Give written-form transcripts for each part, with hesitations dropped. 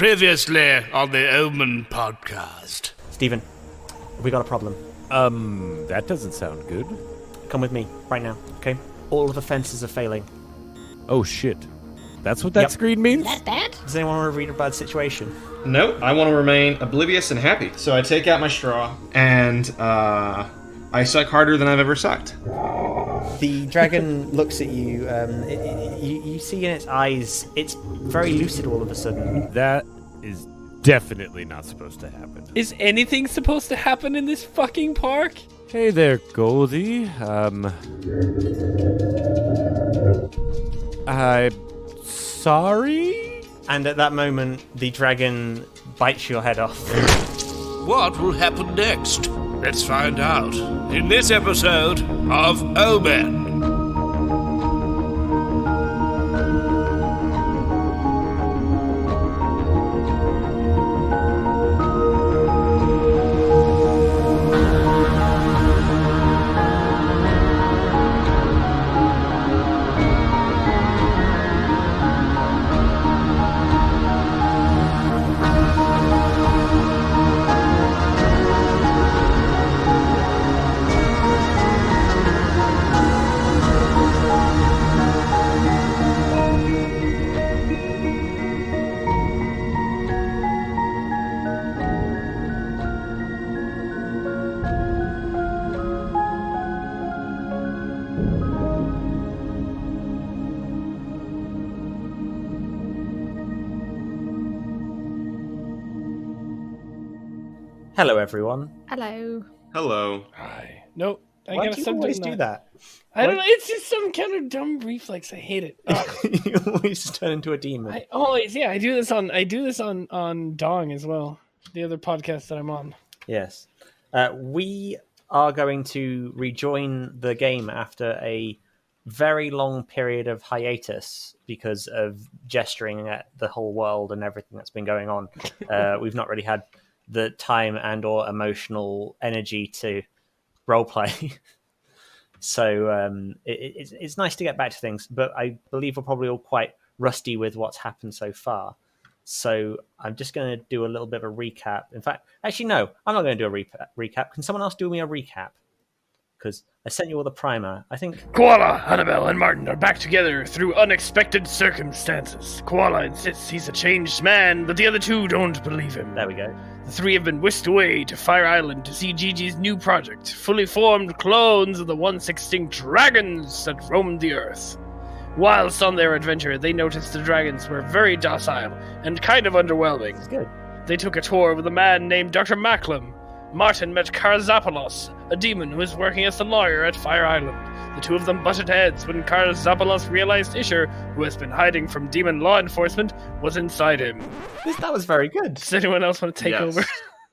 Previously on the O.M.E.N. podcast. Stephen, we got a problem. That doesn't sound good. Come with me right now, okay? All of the fences are failing. Oh shit. That's what that screen means? That's bad? Does anyone want to read a bad situation? Nope, I want to remain oblivious and happy. So I take out my straw, and I suck harder than I've ever sucked. The dragon looks at you. You see in its eyes, it's very lucid all of a sudden. That is definitely not supposed to happen. Is anything supposed to happen in this fucking park? Hey there, Goldie. I'm sorry? And at that moment, the dragon bites your head off. What will happen next? Let's find out in this episode of O.M.E.N. Hello, everyone. Hello. Hello. Hi. Nope. I Why gotta do you stop always doing do that? I don't know. It's just some kind of dumb reflex. I hate it. You always turn into a demon. I always, I do this on Dong as well. The other podcast that I'm on. Yes. We are going to rejoin the game after a very long period of hiatus because of gesturing at the whole world and everything that's been going on. We've not really had the time and or emotional energy to roleplay. So it's nice to get back to things, but I believe we're probably all quite rusty with what's happened so far. So I'm just going to do a little bit of a recap. In fact, actually, no, I'm not going to do a recap. Can someone else do me a recap? Because I sent you all the primer. I think Koala, Annabelle, and Martin are back together through unexpected circumstances. Koala insists he's a changed man, but the other two don't believe him. there we go. The three have been whisked away to Fyre Island to see Gigi's new project, fully formed clones of the once extinct dragons that roamed the earth. Whilst on their adventure, they noticed the dragons were very docile and kind of underwhelming. It's good. They took a tour with a man named Dr. Macklem. Martin met Karzapolos, a demon who was working as a lawyer at Fyre Island. The two of them butted heads when Karzapolos realized Isher, who has been hiding from demon law enforcement, was inside him. That was very good. Does anyone else want to take over?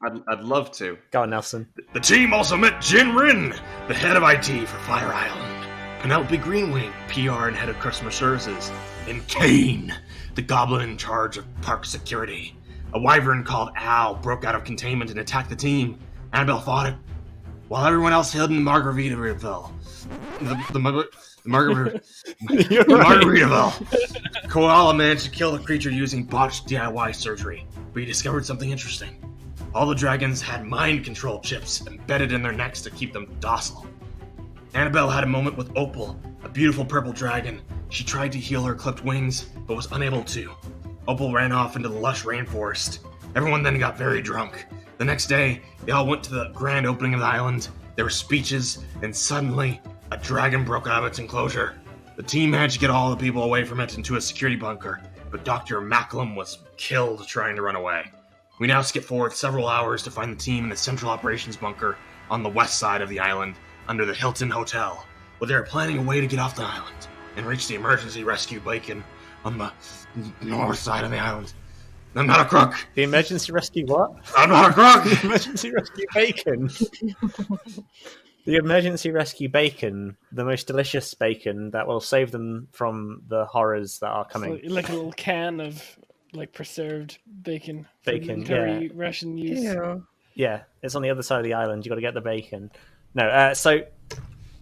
I'd love to. Go on, Nelson. The team also met Jin Rin, the head of IT for Fyre Island, Penelope Greenwing, PR and head of customer services, and Kane, the Goblin in charge of park security. A wyvern called Al broke out of containment and attacked the team. Annabelle fought it, while everyone else hid in Margaritaville. Margaritaville. Koala managed to kill the creature using botched DIY surgery, but he discovered something interesting. All the dragons had mind control chips embedded in their necks to keep them docile. Annabelle had a moment with Opal, a beautiful purple dragon. She tried to heal her clipped wings, but was unable to. Opal ran off into the lush rainforest. Everyone then got very drunk. The next day, they all went to the grand opening of the island. There were speeches, and suddenly, a dragon broke out of its enclosure. The team managed to get all the people away from it into a security bunker, but Dr. Macklem was killed trying to run away. We now skip forward several hours to find the team in the central operations bunker on the west side of the island, under the Hilton Hotel, where they are planning a way to get off the island and reach the emergency rescue beacon on the north side of the island. I'm not a crook. The emergency rescue what? I'm not a crook. The emergency rescue bacon. The emergency rescue bacon, the most delicious bacon that will save them from the horrors that are coming. So, like a little can of preserved bacon. Bacon, military ration use. Ew. Yeah, it's on the other side of the island. You got to get the bacon. No, so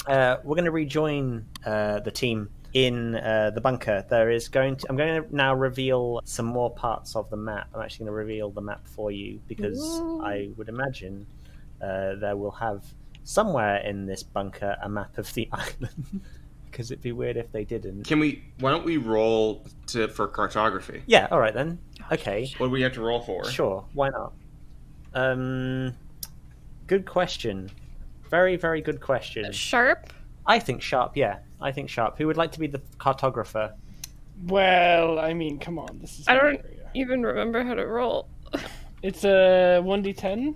we're going to rejoin the team in the bunker, there is I'm going to now reveal some more parts of the map. I'm actually going to reveal the map for you because I would imagine there will have somewhere in this bunker a map of the island. Because it'd be weird if they didn't. Why don't we roll for cartography? Yeah, all right then. Okay. What do we have to roll for? Sure, why not? Good question. Very, very good question. Sharp? I think sharp, yeah. I think sharp. Who would like to be the cartographer? Well, I mean, come on. This is I don't even remember how to roll. It's a 1d10.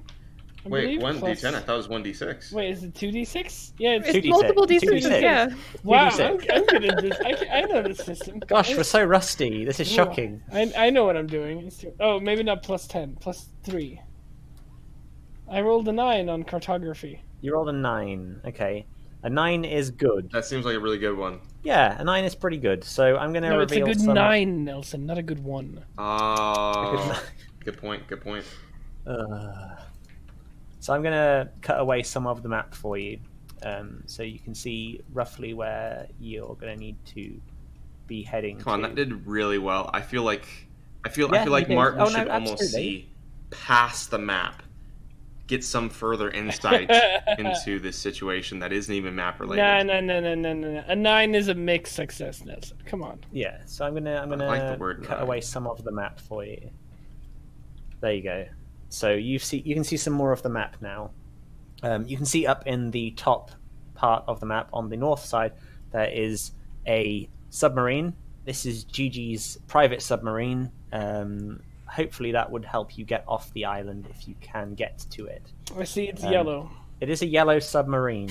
Wait, 1d10? I thought it was 1d6. Wait, is it 2d6? Yeah, it's 2d6. multiple d6. 2d6. Yeah. Wow, 2d6. I'm good at this. I know this system. Gosh, we're so rusty. This is shocking. I know what I'm doing. Oh, maybe not plus 10, plus 3. I rolled a 9 on cartography. You rolled a 9. Okay. A 9 is good. That seems like a really good one. Yeah, a 9 is pretty good. So I'm going to No, it's reveal a good some... 9, Nelson, not a good 1. Oh, good point. So I'm going to cut away some of the map for you, so you can see roughly where you're going to need to be heading. Come on, that did really well. I feel like Yeah, you did. Martin Oh, no, should almost absolutely. see past the map, get some further insight into this situation that isn't even map related. No. A 9 is a mixed success, Nelson. Come on. Yeah, so I'm gonna like the word cut nine. away some of the map for you. There you go. So you can see some more of the map now. You can see up in the top part of the map on the north side there is a submarine. This is Gigi's private submarine. Hopefully that would help you get off the island if you can get to it. I see it's yellow. It is a yellow submarine.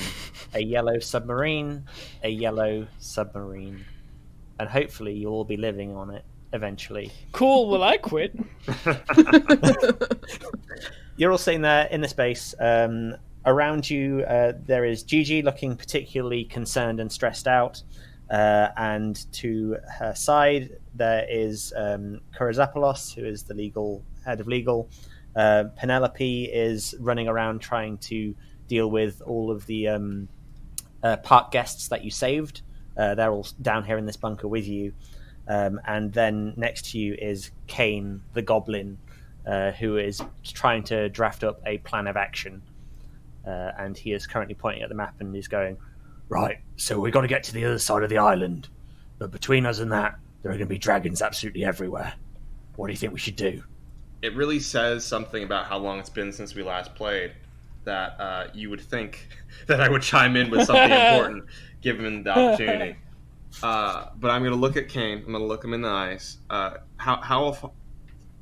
A yellow submarine. A yellow submarine. And hopefully you'll all be living on it eventually. Cool, will I quit? You're all sitting there in the space. Around you, there is Gigi looking particularly concerned and stressed out. And to her side, there is Kurizapoulos, who is the head of legal. Penelope is running around trying to deal with all of the park guests that you saved. They're all down here in this bunker with you. And then next to you is Kane, the Goblin, who is trying to draft up a plan of action. And he is currently pointing at the map and is going, "Right, so we've got to get to the other side of the island. But between us and that, there are going to be dragons absolutely everywhere. What do you think we should do?" It really says something about how long it's been since we last played that you would think that I would chime in with something important given the opportunity. But I'm going to look at Kane. I'm going to look him in the eyes. How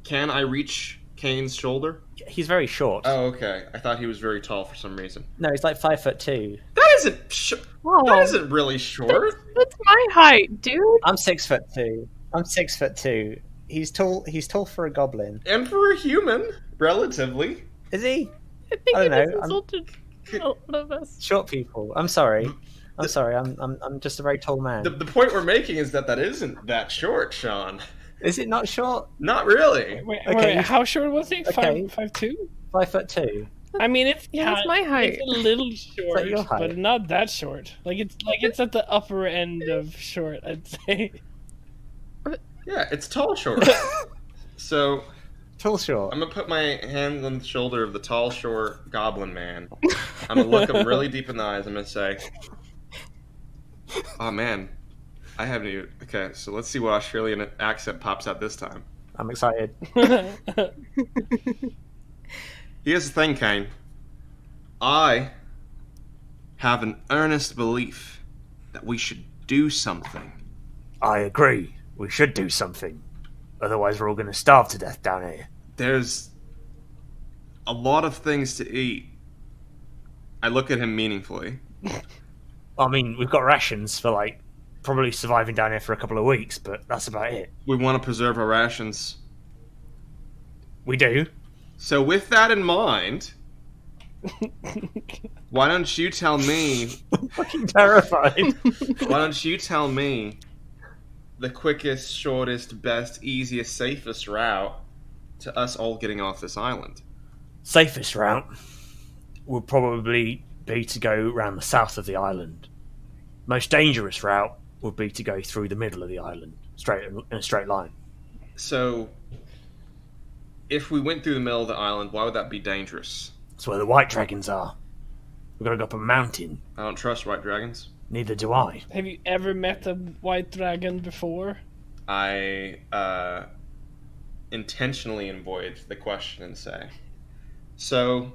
can I reach Kane's shoulder? He's very short. Oh, okay. I thought he was very tall for some reason. No, he's like 5'2". That isn't Whoa. that isn't really short. That's my height, dude. I'm 6'2". I'm 6'2". He's tall. He's tall for a goblin. And for a human, relatively. Is he? I think I you don't just know, insulted one of us. Short people. I'm sorry. I'm just a very tall man. The point we're making is that isn't that short, Sean. Is it not short? Not really. Wait, Okay. how short was he? Okay. 5'2"? 5'2". I mean, it's That's my height. It's a little short, your height? but not that short. It's at the upper end of short, I'd say. Yeah, it's tall short. So Tall short. I'm gonna put my hand on the shoulder of the tall short goblin man. I'm gonna look him really deep in the eyes. I'm gonna say, "Oh man, I haven't even." Okay, so let's see what Australian accent pops out this time. I'm excited. Here's the thing, Kane. I have an earnest belief that we should do something. I agree. We should do something. Otherwise, we're all going to starve to death down here. There's a lot of things to eat. I look at him meaningfully. I mean, we've got rations for, probably surviving down here for a couple of weeks, but that's about it. We want to preserve our rations. We do. So with that in mind, why don't you tell me... I'm fucking terrified. Why don't you tell me the quickest, shortest, best, easiest, safest route to us all getting off this island? Safest route would probably be to go around the south of the island. Most dangerous route would be to go through the middle of the island, in a straight line. So, if we went through the middle of the island, why would that be dangerous? That's where the white dragons are. We've got to go up a mountain. I don't trust white dragons. Neither do I. Have you ever met a white dragon before? I intentionally avoid the question and say, so,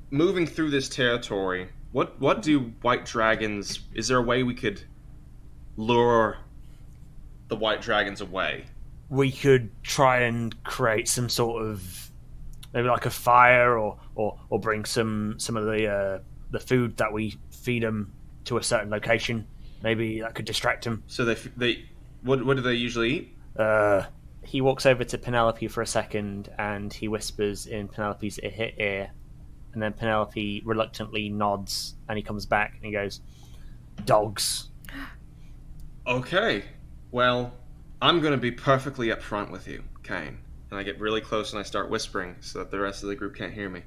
moving through this territory, what do white dragons... Is there a way we could lure the white dragons away? We could try and create some sort of... maybe like a fire or bring some of the food that we feed them to a certain location. Maybe that could distract them. So they what do they usually eat? He walks over to Penelope for a second and he whispers in Penelope's ear, and then Penelope reluctantly nods and he comes back and he goes, "Dogs." Okay, well, I'm going to be perfectly upfront with you, Kane. And I get really close and I start whispering so that the rest of the group can't hear me.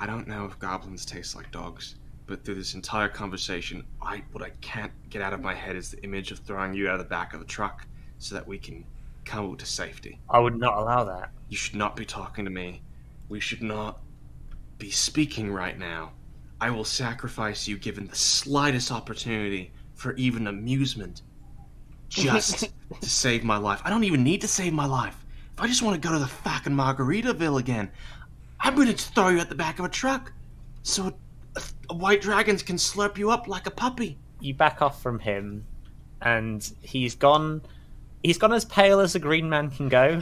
I don't know if goblins taste like dogs, but through this entire conversation, what I can't get out of my head is the image of throwing you out of the back of the truck so that we can come to safety. I would not allow that. You should not be talking to me. We should not be speaking right now. I will sacrifice you given the slightest opportunity for even amusement, just to save my life. I don't even need to save my life. If I just want to go to the fucking Margaritaville again, I'm going to throw you at the back of a truck so white dragons can slurp you up like a puppy. You back off from him, and he's gone as pale as a green man can go.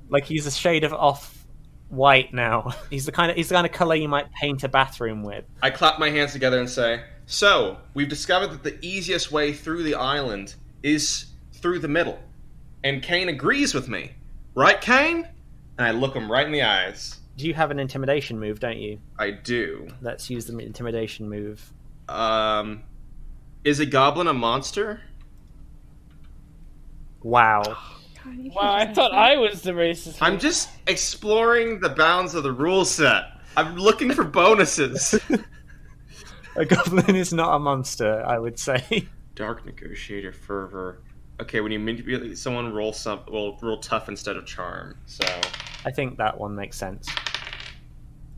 Like he's a shade of off white now. He's the kind of color you might paint a bathroom with. I clap my hands together and say, so, we've discovered that the easiest way through the island is through the middle. And Kane agrees with me. Right, Kane? And I look him right in the eyes. Do you have an intimidation move, don't you? I do. Let's use the intimidation move. Is a goblin a monster? Wow. God, you Wow, can't I just thought ask I was the racist. I'm just exploring the bounds of the rule set. I'm looking for bonuses. A goblin is not a monster, I would say. Dark negotiator fervor. Okay, when you manipulate someone, roll tough instead of charm. So I think that one makes sense.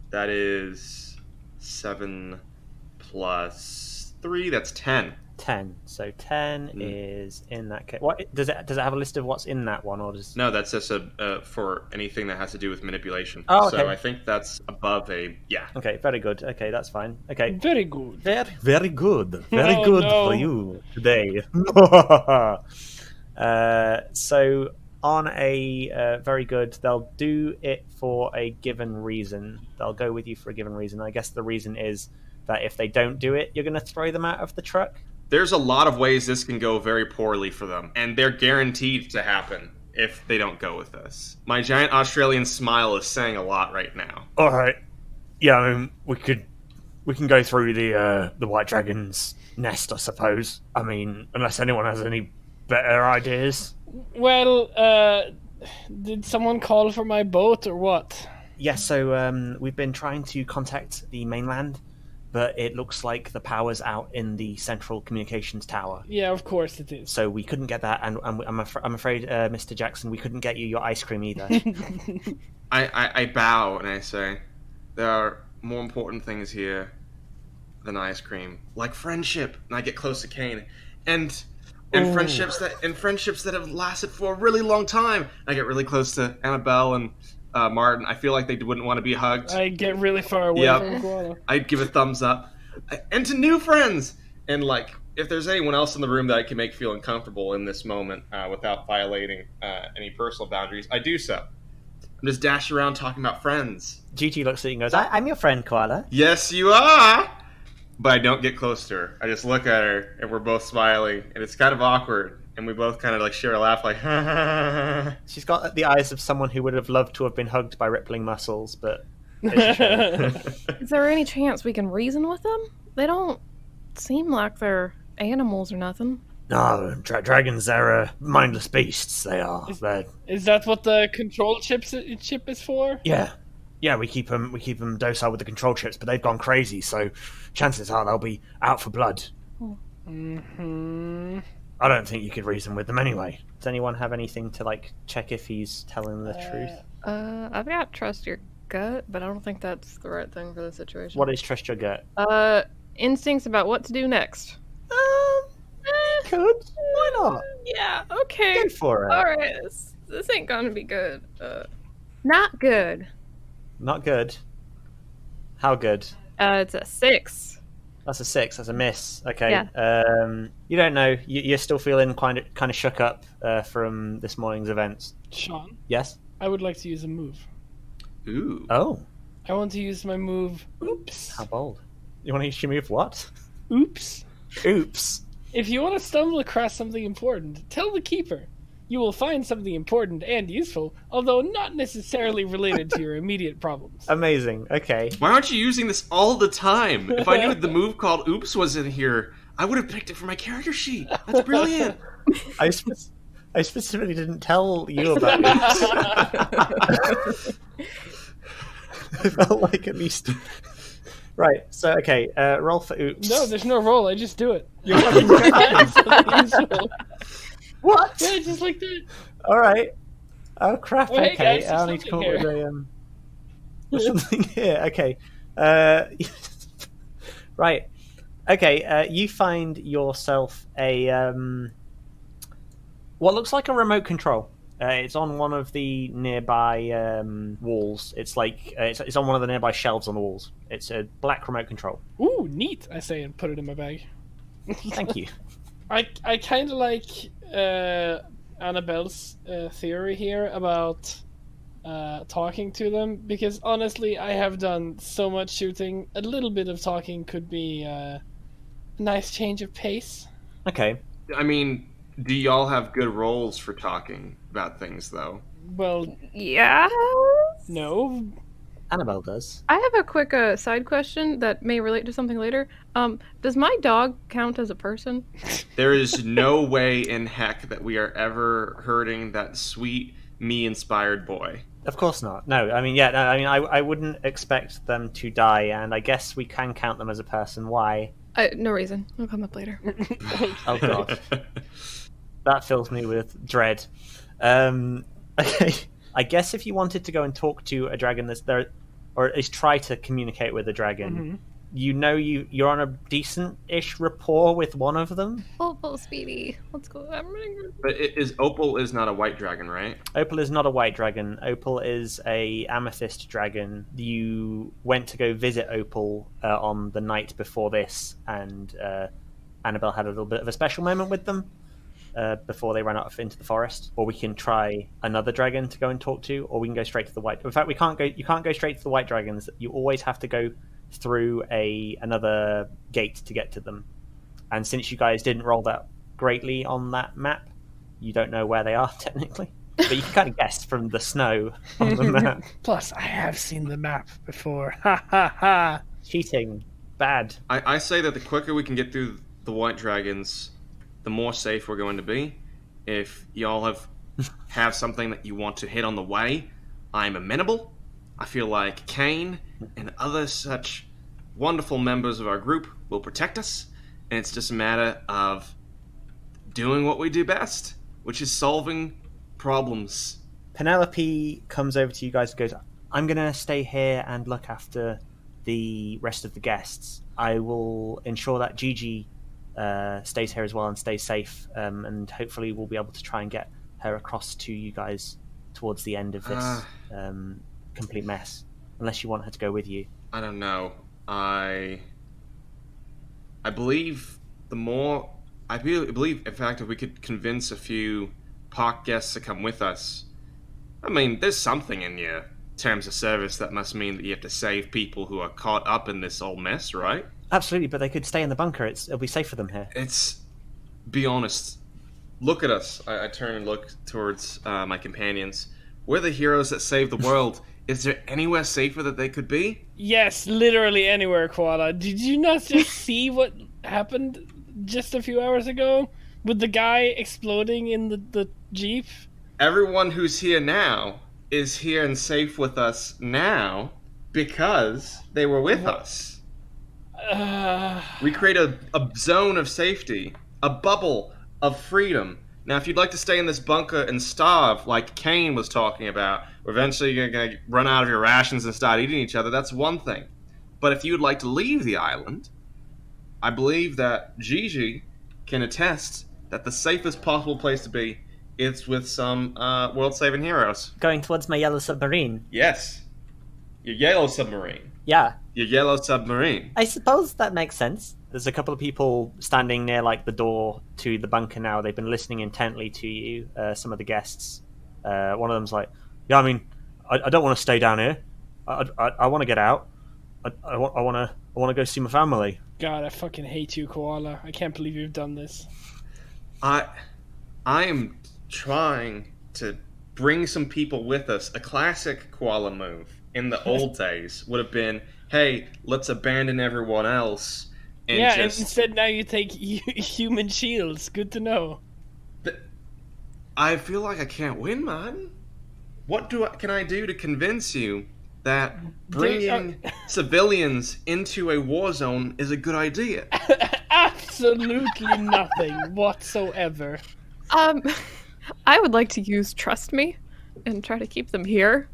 that is 7 plus 3. That's 10. 10. So 10 is in that case. What does it have a list of what's in that one, or does? No, that's just for anything that has to do with manipulation. Oh, okay. So I think that's above a Okay, very good. Okay, that's fine. Okay, Very good. very good, very Oh, good no. for you today. So on a very good, they'll do it for a given reason. They'll go with you for a given reason. I guess the reason is that if they don't do it, you're going to throw them out of the truck. There's a lot of ways this can go very poorly for them, and they're guaranteed to happen if they don't go with us. My giant Australian smile is saying a lot right now. All right. Yeah, I mean, we can go through the White Dragon's nest, I suppose. I mean, unless anyone has any better ideas. Well, did someone call for my boat or what? Yes, so we've been trying to contact the mainland, but it looks like the power's out in the central communications tower. Yeah, of course it is. So we couldn't get that, and I'm afraid, Mr. Jackson, we couldn't get you your ice cream either. I bow and I say, there are more important things here than ice cream, like friendship. And I get close to Kane, and friendships that have lasted for a really long time. I get really close to Annabelle and Martin. I feel like they wouldn't want to be hugged. I get really far away Yep. from Koala. I'd give a thumbs up. And to new friends! And, like, if there's anyone else in the room that I can make feel uncomfortable in this moment without violating any personal boundaries, I do so. I'm just dashing around talking about friends. Gigi looks at you and goes, I'm your friend, Koala. Yes, you are! But I don't get close to her. I just look at her, and we're both smiling, and it's kind of awkward. And we both kind of, like, share a laugh, like, She's got the eyes of someone who would have loved to have been hugged by rippling muscles, but... Is there any chance we can reason with them? They don't seem like they're animals or nothing. No, dragons, they're mindless beasts, they are. Is that what the control chip is for? Yeah, we keep them docile with the control chips, but they've gone crazy, so chances are they'll be out for blood. Mm-hmm. I don't think you could reason with them anyway. Does anyone have anything to like check if he's telling the truth? I've got trust your gut, but I don't think that's the right thing for the situation. What is trust your gut? Instincts about what to do next. Could. Why not? Yeah, okay. Go for it. Alright, this ain't gonna be good. Not good. Not good. How good? It's a 6. That's a 6. That's a miss. Okay. Yeah. You don't know. You're still feeling kind of shook up from this morning's events. Sean, Yes. I would like to use a move. Ooh. Oh, I want to use my move. Oops. how bold! You want to use your move? What? Oops. Oops. If you want to stumble across something important, tell the keeper. You will find something important and useful, although not necessarily related to your immediate problems. Amazing. Okay. Why aren't you using this all the time? If I knew the move called Oops was in here, I would have picked it for my character sheet. That's brilliant. I specifically didn't tell you about it. I felt like at least. Right. So okay. Roll for oops. No, there's no roll. I just do it. You're fucking joking. Something useful. What? Yeah, just like that. All right. Oh crap. Oh, hey, Okay. guys, I'll there's need to come up something with a something here. Okay. Right. Okay. You find yourself a what looks like a remote control. It's on one of the nearby walls. It's like it's on one of the nearby shelves on the walls. It's a black remote control. Ooh, neat, I say and put it in my bag. Thank you. I kind of like Annabelle's theory here about talking to them, because honestly, I have done so much shooting. A little bit of talking could be a nice change of pace. Okay. I mean, do y'all have good roles for talking about things, though? Well, Yeah. no. Annabelle does. I have a quick side question that may relate to something later. Does my dog count as a person? There is no way in heck that we are ever hurting that sweet, me-inspired boy. Of course not. No, I mean, yeah, no, I mean, I wouldn't expect them to die, and I guess we can count them as a person. Why? No reason. It'll come up later. Oh god, that fills me with dread. Okay, I guess if you wanted to go and talk to a dragon that's there, or at least try to communicate with a dragon, you know you're on a decent-ish rapport with one of them. Oh, Speedy. Let's go. I'm running. But Opal is not a white dragon, right? Opal is not a white dragon. Opal is a amethyst dragon. You went to go visit Opal on the night before this, and Annabelle had a little bit of a special moment with them before they ran off into the forest. Or we can try another dragon to go and talk to, or we can go straight to the white. In fact, we can't go. You can't go straight to the white dragons. You always have to go through another gate to get to them. And since you guys didn't roll that greatly on that map, you don't know where they are technically. But you can kind of guess from the snow on the map. Plus, I have seen the map before. Ha ha ha! Cheating. Bad. I say that the quicker we can get through the white dragons, the more safe we're going to be. If y'all have something that you want to hit on the way, I'm amenable. I feel like Kane and other such wonderful members of our group will protect us, and it's just a matter of doing what we do best, which is solving problems. Penelope comes over to you guys and goes, I'm going to stay here and look after the rest of the guests. I will ensure that Gigi stays here as well and stays safe, and hopefully we'll be able to try and get her across to you guys towards the end of this complete mess. Unless you want her to go with you. I don't know. I believe I believe, in fact, if we could convince a few park guests to come with us. I mean, there's something in your terms of service that must mean that you have to save people who are caught up in this old mess, right? Absolutely, but they could stay in the bunker. It'll be safe for them here. Be honest. Look at us. I turn and look towards my companions. We're the heroes that save the world. Is there anywhere safer that they could be? Yes, literally anywhere, Koala. Did you not just see what happened just a few hours ago with the guy exploding in the Jeep? Everyone who's here now is here and safe with us now because they were with us. We create a zone of safety, a bubble of freedom. Now, if you'd like to stay in this bunker and starve, like Kane was talking about, or eventually you're going to run out of your rations and start eating each other, that's one thing. But if you would like to leave the island, I believe that Gigi can attest that the safest possible place to be is with some world-saving heroes. Going towards my yellow submarine. Yes. Your yellow submarine. Yeah, Your yellow submarine. I suppose that makes sense. There's a couple of people standing near like the door to the bunker now. They've been listening intently to you. Some of the guests. One of them's like, "Yeah, I mean, I don't want to stay down here. I want to get out. I want to go see my family." God, I fucking hate you, Koala. I can't believe you've done this. I am trying to bring some people with us. A classic Koala move in the old days would have been, hey, let's abandon everyone else and And just... instead now you take human shields. Good to know. I feel like I can't win, man. What can I do to convince you that bringing civilians into a war zone is a good idea? Absolutely nothing whatsoever. I would like to use trust me and try to keep them here.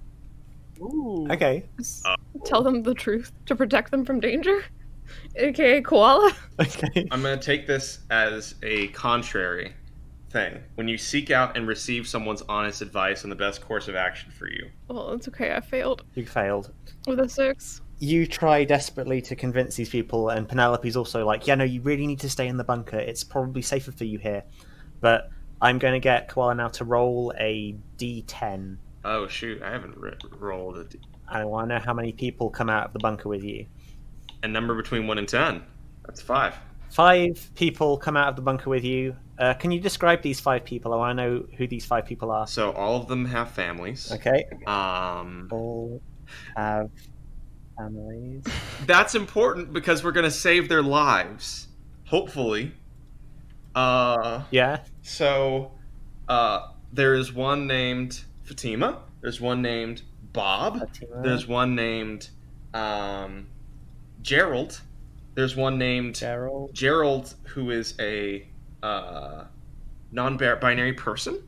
Ooh. Okay. Just tell them the truth to protect them from danger. AKA Koala. Okay. I'm going to take this as a contrary thing. When you seek out and receive someone's honest advice on the best course of action for you. Well, it's okay. I failed You failed. with a 6. You try desperately to convince these people, and Penelope's also like, "Yeah, no, you really need to stay in the bunker. It's probably safer for you here." But I'm going to get Koala now to roll a d10. Oh, shoot. I haven't rolled a I want to know how many people come out of the bunker with you. number between 1 and 10. That's 5. 5 people come out of the bunker with you. Can you describe these 5 people? I want to know who these 5 people are. So all of them have families. Okay. Um, All have families. that's important because we're gonna save their lives, hopefully. Yeah. So, there is one named Fatima. There's one named Bob. Fatima. There's one named Gerald. There's one named Gerald. who is a non-binary person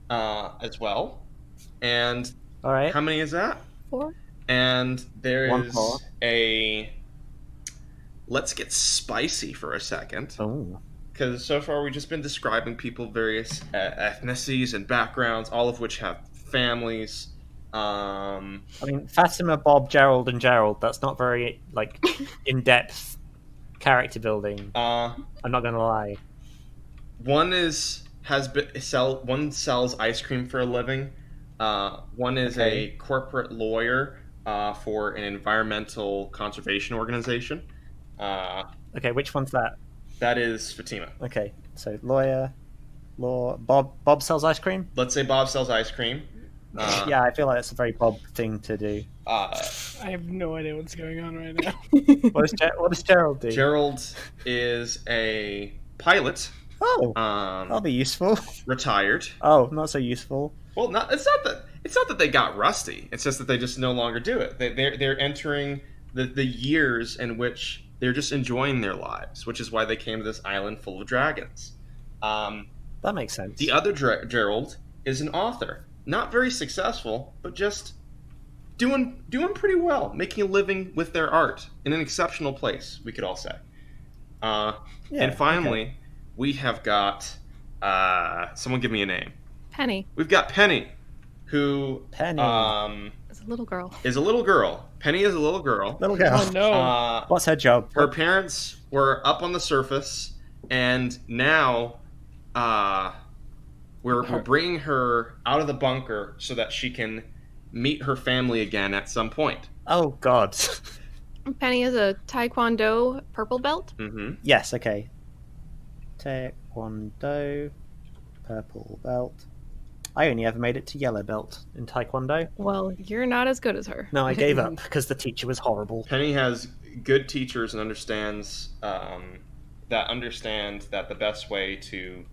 as well. And All right. how many is that? 4. And there One is more. a... Let's get spicy for a second. Oh. Because so far we've just been describing people, various ethnicities and backgrounds, all of which have families. I mean, Fatima, Bob, Gerald, and Gerald. That's not very like in-depth character building. I'm not gonna lie. One sells ice cream for a living. One is a corporate lawyer for an environmental conservation organization. Okay, which one's that? That is Fatima. Okay, so lawyer, Bob sells ice cream. Let's say Bob sells ice cream. Yeah, I feel like that's a very Bob thing to do. I have no idea what's going on right now. What does Gerald do? Gerald is a pilot. Oh, that'll be useful. Retired. Oh, not so useful. Well, it's not that they got rusty. It's just that they just no longer do it. They're entering the years in which they're just enjoying their lives, which is why they came to this island full of dragons. That makes sense. The other Gerald is an author, not very successful, but just doing pretty well, making a living with their art in an exceptional place, we could all say. And finally, we have got someone give me a name. Penny We've got Penny, who is a little girl. is a little girl. Penny is a little girl. Little girl. Oh no. What's her job? Her parents were up on the surface, and now we're bringing her out of the bunker so that she can meet her family again at some point. Oh God. Penny is a Taekwondo purple belt. Mm-hmm. Yes. Okay. Taekwondo, purple belt. I only ever made it to yellow belt in Taekwondo. Well, you're not as good as her. No, I gave up because the teacher was horrible. Penny has good teachers and understands that the best way to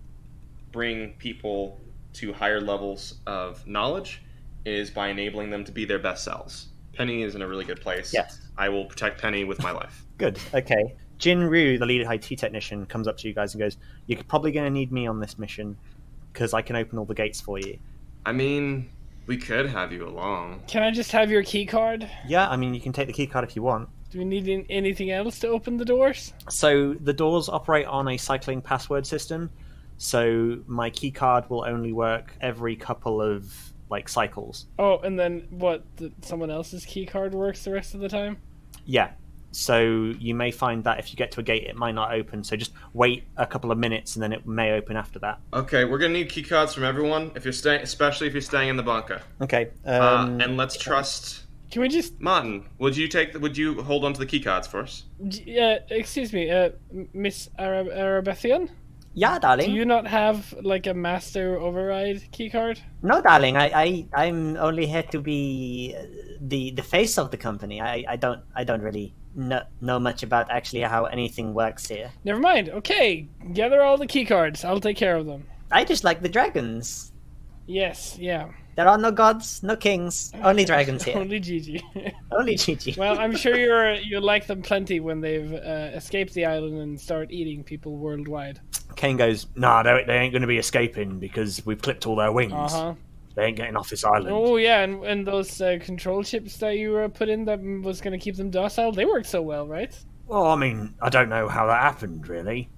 bring people to higher levels of knowledge is by enabling them to be their best selves. Penny is in a really good place. Yes. I will protect Penny with my life. Good. Okay. Jinru, the lead IT technician, comes up to you guys and goes, "You're probably going to need me on this mission because I can open all the gates for you." I mean, we could have you along. Can I just have your key card? Yeah, I mean, you can take the key card if you want. Do we need anything else to open the doors? So the doors operate on a cycling password system. So my key card will only work every couple of cycles. Oh, and then what? Someone else's key card works the rest of the time? Yeah. So you may find that if you get to a gate, it might not open. So just wait a couple of minutes, and then it may open after that. Okay, we're gonna need key cards from everyone if you're staying, especially if you're staying in the bunker. Okay. And let's trust. Can we just... Martin, would you hold on to the key cards for us? excuse me, Miss Arabethian? Yeah, Do darling. you not have, a master override key card? No, darling. I'm only here to be the face of the company. I don't really know much about actually how anything works here. Never mind. Okay, gather all the key cards. I'll take care of them. I just like the dragons. Yes, yeah. There are no gods, no kings, only dragons here. Only Gigi. Only Gigi. Well, I'm sure you like them plenty when they've escaped the island and start eating people worldwide. Kane goes, "Nah, they ain't going to be escaping because we've clipped all their wings. Uh-huh. They ain't getting off this island." Oh, yeah, and those control chips that you put in that was going to keep them docile, they worked so well, right? Well, I mean, I don't know how that happened, really.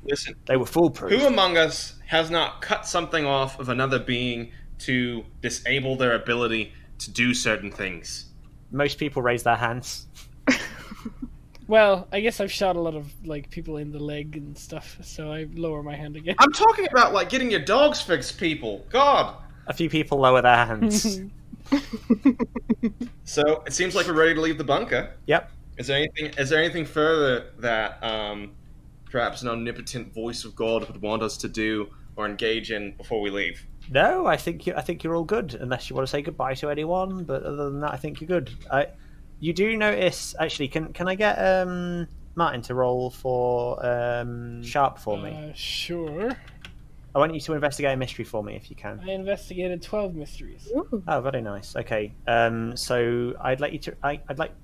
Listen, They were foolproof. who among us has not cut something off of another being to disable their ability to do certain things? Most people raise their hands. Well, I guess I've shot a lot of people in the leg and stuff, so I lower my hand again. I'm talking about getting your dogs fixed, people. God. A few people lower their hands. So it seems like we're ready to leave the bunker. Yep. Is there anything further that perhaps an omnipotent voice of God would want us to do or engage in before we leave? No, I think you're all good, unless you want to say goodbye to anyone. But other than that, I think you're good. You do notice, actually. Can I get Martin to roll for sharp for me? Sure. I want you to investigate a mystery for me if you can. I investigated 12 mysteries. Ooh. Oh, very nice. Okay. So I'd like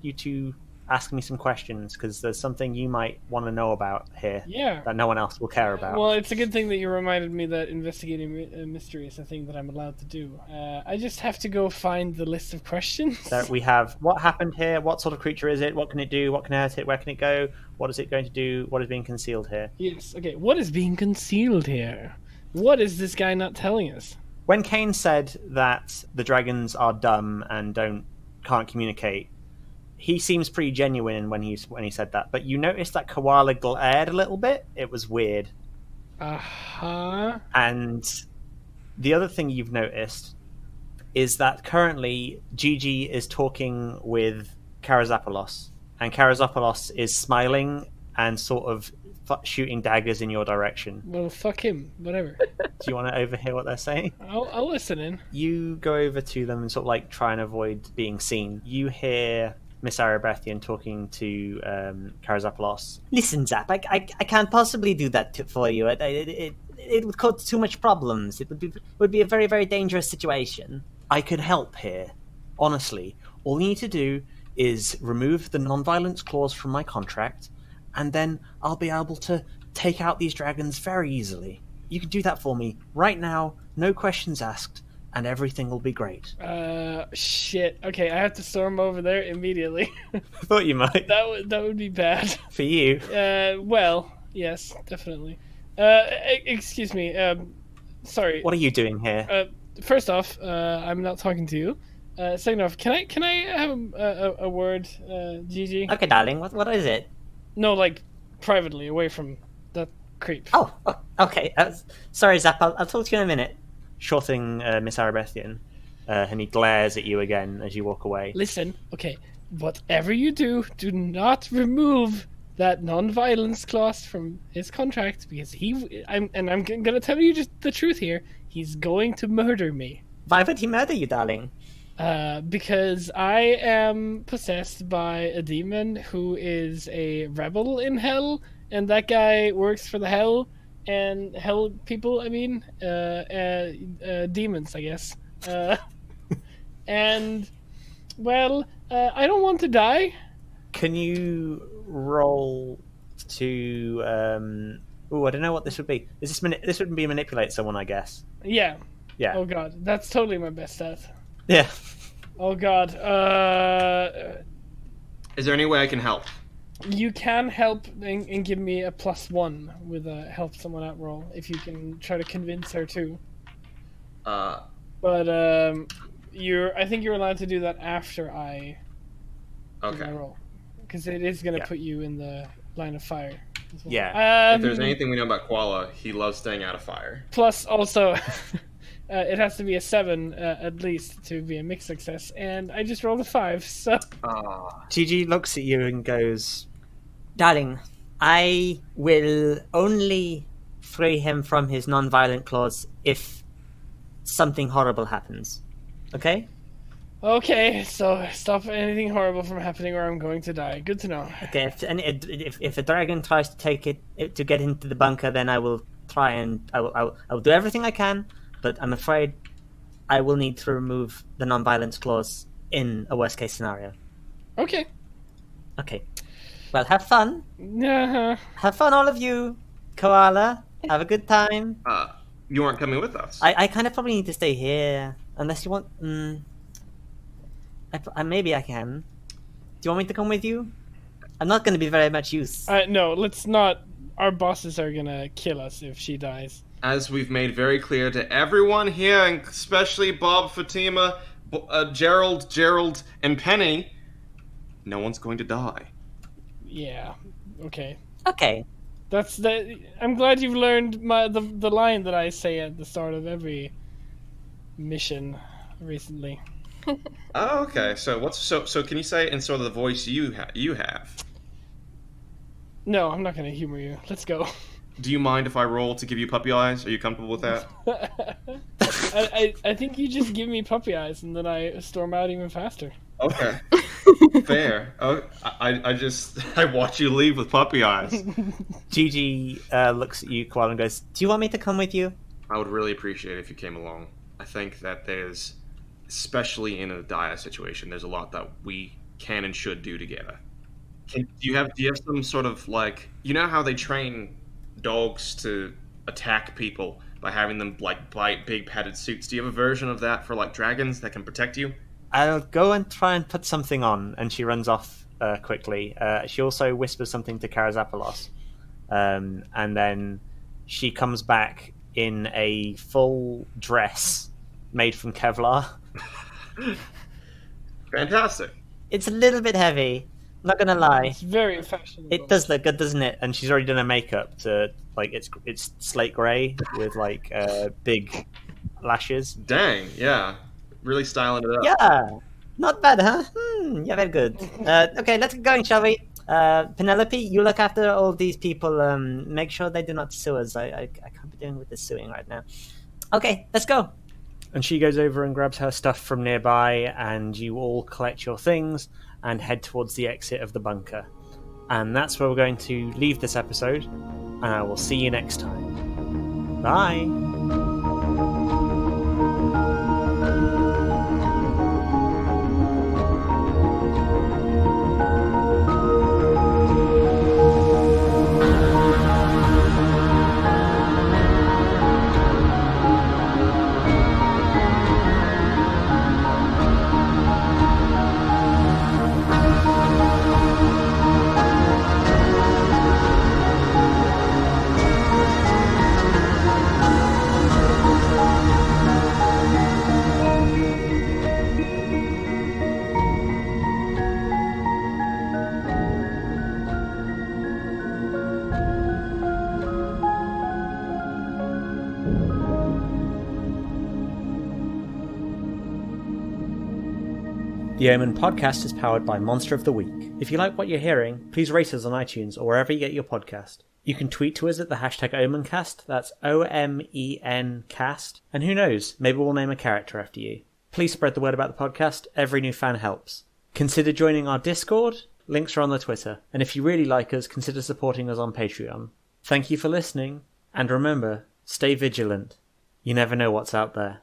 you to ask me some questions because there's something you might want to know about here Yeah. that no one else will care about. Well, it's a good thing that you reminded me that investigating a mystery is a thing that I'm allowed to do. I just have to go find the list of questions. So we have what happened here, what sort of creature is it, what can it do, what can it hurt it, where can it go, what is it going to do, what is being concealed here. Yes, okay. What is being concealed here? What is this guy not telling us? When Kane said that the dragons are dumb and can't communicate, he seems pretty genuine when he said that. But you noticed that Koala glared a little bit. It was weird. Uh-huh. And the other thing you've noticed is that currently Gigi is talking with Karazapolos, and Karazapolos is smiling and sort of shooting daggers in your direction. Well, fuck him. Whatever. Do you want to overhear what they're saying? I'll listen in. You go over to them and sort of try and avoid being seen. You hear Miss Arabethian talking to Karazapolos. Listen, Zap, I can't possibly do that for you. It would cause too much problems. It would be a very, very dangerous situation. I could help here. Honestly, all you need to do is remove the non-violence clause from my contract, and then I'll be able to take out these dragons very easily. You can do that for me right now, no questions asked, and everything will be great. Shit. Okay, I have to storm over there immediately. I thought you might. That would be bad. For you. Well, yes, definitely. Excuse me. Sorry. What are you doing here? First off, I'm not talking to you. Second off, can I have a word, Gigi? Okay, darling, what is it? No, privately, away from that creep. Oh okay. Sorry, Zap, I'll talk to you in a minute. Sure thing, Miss Arabethian. And he glares at you again as you walk away. Listen, okay, whatever you do not remove that non-violence clause from his contract, because I'm gonna tell you just the truth here. He's going to murder me. Why would he murder you, darling? Because I am possessed by a demon who is a rebel in hell, and that guy works for the hell and hell people. I mean, demons, I guess. And well, I don't want to die. Can you roll to. I don't know what this would be. This would be manipulate someone, I guess. Yeah. Yeah. Oh god, that's totally my best stat. Yeah. Oh god. Is there any way I can help? You can help and give me a +1 with a help someone out roll if you can try to convince her too. But I think you're allowed to do that after I do my Okay. roll, because it is going to put you in the line of fire. As well. Yeah. If there's anything we know about Koala, he loves staying out of fire. Plus, also, it has to be a 7 at least to be a mixed success, and I just rolled a 5. So Gigi looks at you and goes, Darling, I will only free him from his non-violent clause if something horrible happens. Okay? okay, so stop anything horrible from happening, or I'm going to die. Good to know. Okay, if a dragon tries to take it to get into the bunker, then I will try and I will do everything I can, but I'm afraid I will need to remove the non-violence clause in a worst case scenario. Okay. Okay. Well, have fun. Uh-huh. Have fun, all of you. Koala, have a good time. You aren't coming with us. I kind of probably need to stay here, unless you want. Maybe I can. Do you want me to come with you? I'm not going to be very much use. No, let's not. Our bosses are gonna kill us if she dies. As we've made very clear to everyone here, and especially Bob, Fatima, Gerald, and Penny, no one's going to die. Yeah. Okay. Okay. That's the. I'm glad you've learned the line that I say at the start of every mission recently. Oh, okay. So can you say it in sort of the voice you have? No, I'm not gonna humor you. Let's go. Do you mind if I roll to give you puppy eyes? Are you comfortable with that? I think you just give me puppy eyes and then I storm out even faster. Okay. Fair. Oh, I watch you leave with puppy eyes. Gigi looks at you, Koala, and goes, Do you want me to come with you? I would really appreciate it if you came along. I think that there's, especially in a dire situation, there's a lot that we can and should do together. Do you have some sort of, like, you know how they train dogs to attack people by having them like bite big padded suits? Do you have a version of that for like dragons that can protect you? I'll go and try and put something on, and she runs off quickly. She also whispers something to Karazapalos, and then she comes back in a full dress made from Kevlar. Fantastic. It's a little bit heavy. Not gonna lie. It's very fashionable. It does look good, doesn't it? And she's already done her makeup to like it's slate grey with like big lashes. Dang, yeah. Really styling it up. Yeah. Not bad, huh? Yeah, very good. Okay, let's get going, shall we? Penelope, you look after all these people. Make sure they do not sue us. I can't be dealing with the suing right now. Okay, let's go. And she goes over and grabs her stuff from nearby, and you all collect your things and head towards the exit of the bunker. And that's where we're going to leave this episode, and I will see you next time. Bye! The O.M.E.N podcast is powered by Monster of the Week. If you like what you're hearing, please rate us on iTunes or wherever you get your podcast. You can tweet to us at the hashtag OMENcast, that's O-M-E-N cast, and who knows, maybe we'll name a character after you. Please spread the word about the podcast, every new fan helps. Consider joining our Discord, links are on the Twitter, and if you really like us, consider supporting us on Patreon. Thank you for listening, and remember, stay vigilant. You never know what's out there.